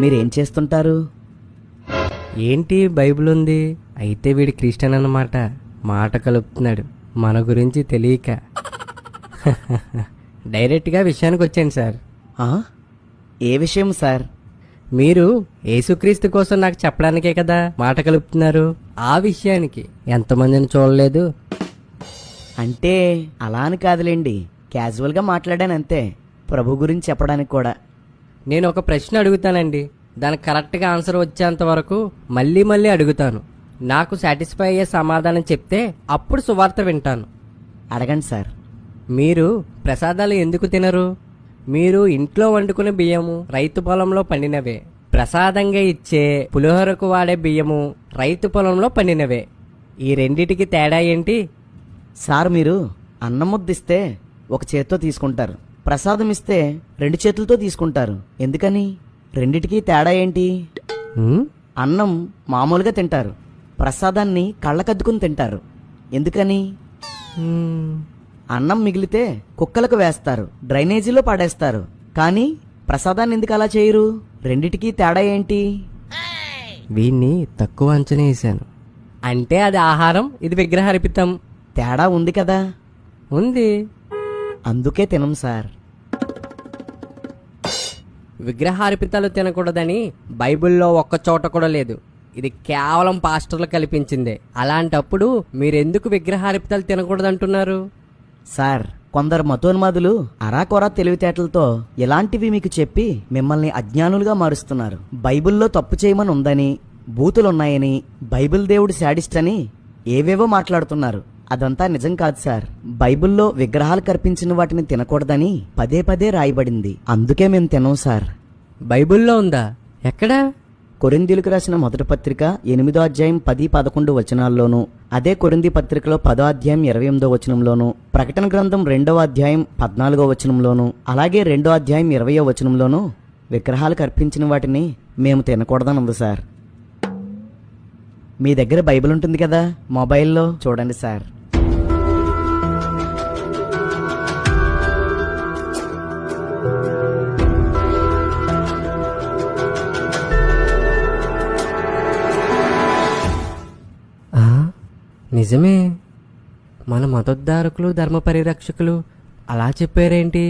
మీరేం చేస్తుంటారు? ఏంటి బైబిల్ ఉంది, అయితే వీడి క్రిస్టియన్ అన్నమాట. మాట కలుపుతున్నాడు మన గురించి తెలియక. డైరెక్ట్గా విషయానికి వచ్చాను సార్. ఆ? ఏ విషయం సార్? మీరు యేసుక్రీస్తు కోసం నాకు చెప్పడానికే కదా మాట కలుపుతున్నారు. ఆ విషయానికి ఎంతమందిని చూడలేదు. అంటే అలా అని కాదులేండి, క్యాజువల్గా మాట్లాడాను అంతే, ప్రభు గురించి చెప్పడానికి కూడా. నేను ఒక ప్రశ్న అడుగుతానండి, దానికి కరెక్ట్గా ఆన్సర్ వచ్చేంత వరకు మళ్ళీ మళ్ళీ అడుగుతాను. నాకు సాటిస్ఫై అయ్యే సమాధానం చెప్తే అప్పుడు సువార్త వింటాను. అడగండి సార్. మీరు ప్రసాదాలు ఎందుకు తినరు? మీరు ఇంట్లో వండుకునే బియ్యము రైతు పొలంలో పండినవే, ప్రసాదంగా ఇచ్చే పులిహోరకు వాడే బియ్యము రైతు పొలంలో పండినవే. ఈ రెండిటికి తేడా ఏంటి? సార్, మీరు అన్నం ముద్దిస్తే ఒక చేత్తో తీసుకుంటారు, ప్రసాదం ఇస్తే 2 చేతులతో తీసుకుంటారు. ఎందుకని? రెండిటికి తేడా ఏంటి? ఉమ్, అన్నం మామూలుగా తింటారు, ప్రసాదాన్ని కళ్ళకద్దుకుని తింటారు. ఎందుకని? ఉమ్, అన్నం మిగిలితే కుక్కలకు వేస్తారు, డ్రైనేజీలో పడేస్తారు. కానీ ప్రసాదాన్ని ఎందుకు అలా చేయరు? రెండిటికి తేడా ఏంటి? వీణ్ణి తక్కువ అంచనా వేశాను. అంటే అది ఆహారం, ఇది విగ్రహార్పితం. తేడా ఉంది కదా, ఉంది. అందుకే తినం సార్. విగ్రహార్పితాలు తినకూడదని బైబిల్లో ఒక్క చోట కూడా లేదు. ఇది కేవలం పాస్టర్లు కల్పించిందే. అలాంటప్పుడు మీరెందుకు విగ్రహార్పితాలు తినకూడదంటున్నారు? సార్, కొందరు మతోన్మాదులు అరాకొరా తెలివితేటలతో ఇలాంటివి మీకు చెప్పి మిమ్మల్ని అజ్ఞానులుగా మారుస్తున్నారు. బైబిల్లో తప్పు చేయమని ఉందని, బూతులున్నాయని, బైబిల్ దేవుడు శాడిస్ట్ అని ఏవేవో మాట్లాడుతున్నారు. అదంతా నిజం కాదు సార్. బైబిల్లో విగ్రహాలు కల్పించిన వాటిని తినకూడదని పదే పదే రాయబడింది. అందుకే మేము తినం సార్. బైబిల్లో ఉందా? ఎక్కడా? కొరింథీయులకు రాసిన మొదటి పత్రిక 8వ అధ్యాయం 10-11 వచనాల్లోనూ, అదే కొరింథీ పత్రికలో 10వ అధ్యాయం 28వ వచనంలోనూ, ప్రకటన గ్రంథం 2వ అధ్యాయం 14వ వచనంలోనూ, అలాగే 2వ అధ్యాయం 20వ వచనంలోనూ విగ్రహాలు కల్పించిన వాటిని మేము తినకూడదని ఉంది సార్. మీ దగ్గర బైబిల్ ఉంటుంది కదా, మొబైల్లో చూడండి సార్. నిజమే, మన మతోద్ధారకులు ధర్మ పరిరక్షకులు అలా చెప్పారేంటి?